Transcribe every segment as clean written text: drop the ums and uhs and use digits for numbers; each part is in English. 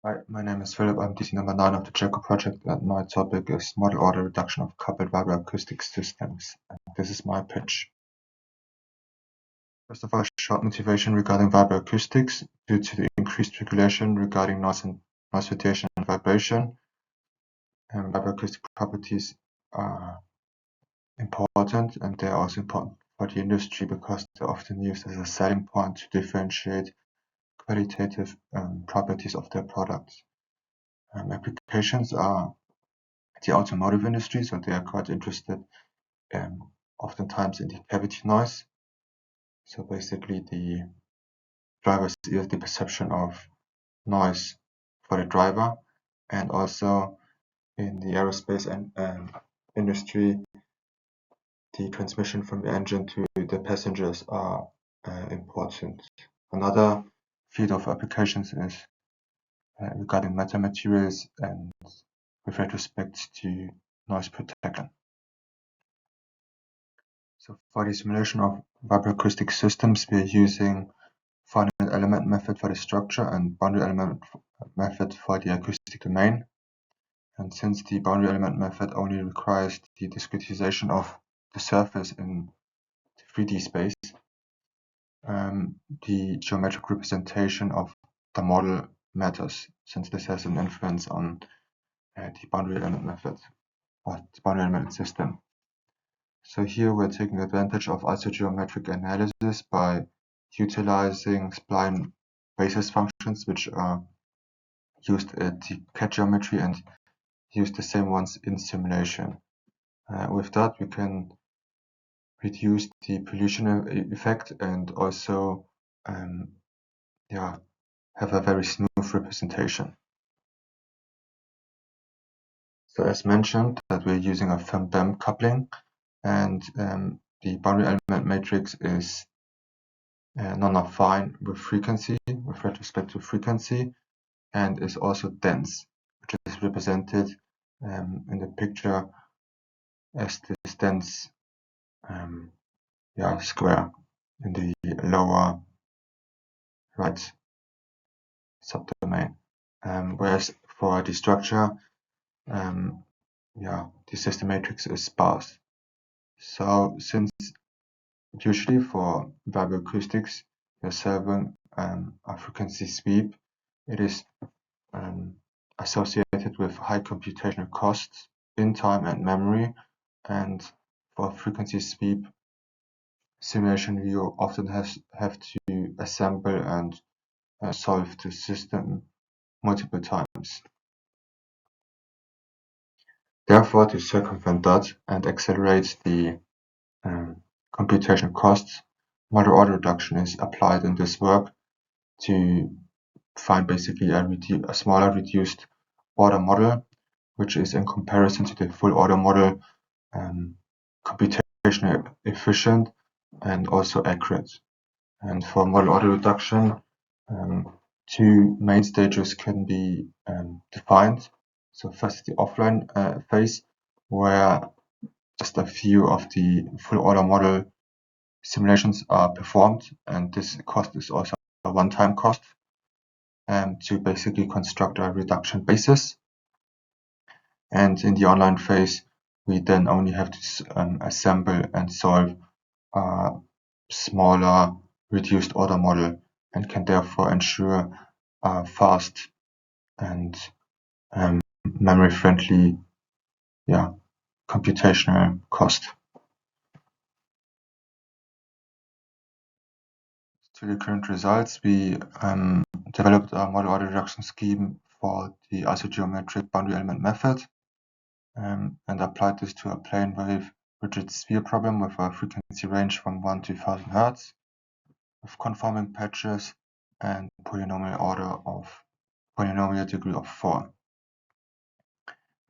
Hi, my name is Philip. I'm DC number 9 of the GECKO project, and my topic is model order reduction of coupled vibro-acoustic systems. And this is my pitch. First of all, short motivation regarding vibro-acoustics. Due to the increased regulation regarding noise radiation and vibration, vibro-acoustic properties are important, and they are also important for the industry because they're often used as a selling point to differentiate qualitative properties of their products. Applications are the automotive industry, so they are quite interested oftentimes in the cavity noise. So basically the driver's ear, the perception of noise for the driver, and also in the aerospace and industry, the transmission from the engine to the passengers are important. Another field of applications is regarding metamaterials and with retrospect to noise protection. So for the simulation of vibro-acoustic systems, we are using finite element method for the structure and boundary element method for the acoustic domain. And since the boundary element method only requires the discretization of the surface in the 3D space, the geometric representation of the model matters, since this has an influence on the boundary element method or the boundary element system. So here we're taking advantage of isogeometric analysis by utilizing spline basis functions, which are used at the CAD geometry and use the same ones in simulation. With that, we can reduce the pollution effect and also have a very smooth representation. So as mentioned, that we're using a FEM-BEM coupling, and the boundary element matrix is non-affine with frequency, with respect to frequency, and is also dense, which is represented in the picture as this dense square in the lower right subdomain. Whereas for the structure, the system matrix is sparse. So since usually for vibro-acoustics you're serving a frequency sweep, it is associated with high computational costs in time and memory, and for frequency sweep simulation you often have to assemble and solve the system multiple times. Therefore, to circumvent that and accelerate the computational costs, model order reduction is applied in this work to find basically a smaller reduced order model, which is in comparison to the full order model computationally efficient and also accurate. And for model order reduction, two main stages can be defined. So first, the offline phase, where just a few of the full order model simulations are performed, and this cost is also a one-time cost to basically construct a reduction basis. And in the online phase, we then only have to assemble and solve a smaller reduced order model, and can therefore ensure a fast and memory-friendly computational cost. To the current results, we developed a model order reduction scheme for the isogeometric boundary element method and applied this to a plane wave rigid sphere problem with a frequency range from 1 to 1000 Hz with conforming patches and polynomial degree of 4.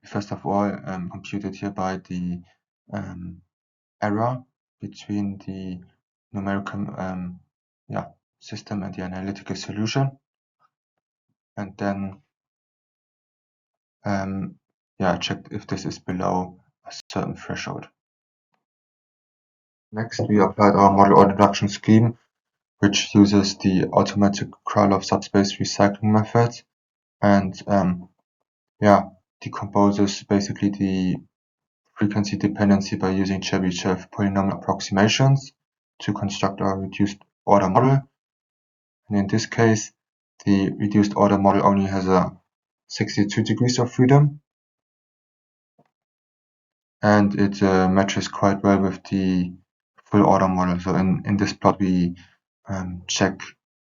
We first of all computed hereby the error between the numerical system and the analytical solution, and then checked if this is below a certain threshold. Next, we applied our model order reduction scheme, which uses the automatic Krylov subspace recycling method and decomposes basically the frequency dependency by using Chebyshev polynomial approximations to construct a reduced order model. And in this case, the reduced order model only has a 62 degrees of freedom, and it matches quite well with the full order model. So in this plot, we check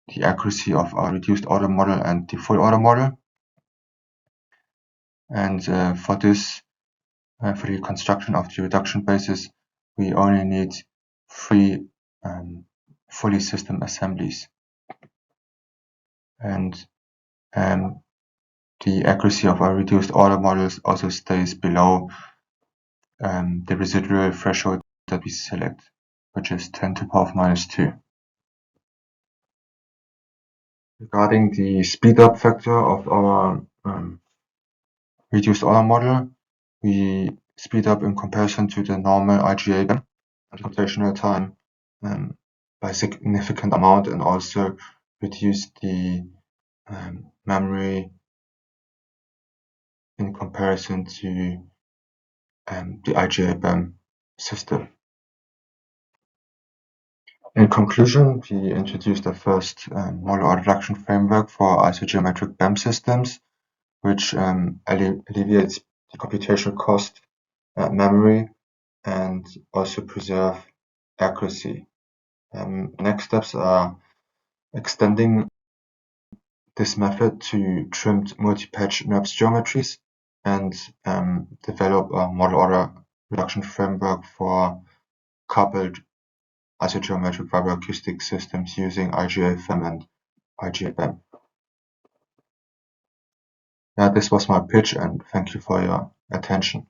the accuracy of our reduced order model and the full order model. And for this, for the construction of the reduction basis, we only need 3 fully system assemblies. And the accuracy of our reduced order models also stays below the residual threshold that we select, which is 10 to the power of -2. Regarding the speed-up factor of our reduced order model, we speed up in comparison to the normal IGA and computational time by a significant amount, and also reduce the memory in comparison to the IGA system. In conclusion, we introduced the first model order reduction framework for isogeometric BEM systems, which alleviates the computational cost, memory, and also preserve accuracy. Next steps are extending this method to trimmed multi-patch NURBS geometries, and develop a model order reduction framework for coupled isogeometric vibro-acoustic systems using IGA-FEM and IGA-BEM. This was my pitch, and thank you for your attention.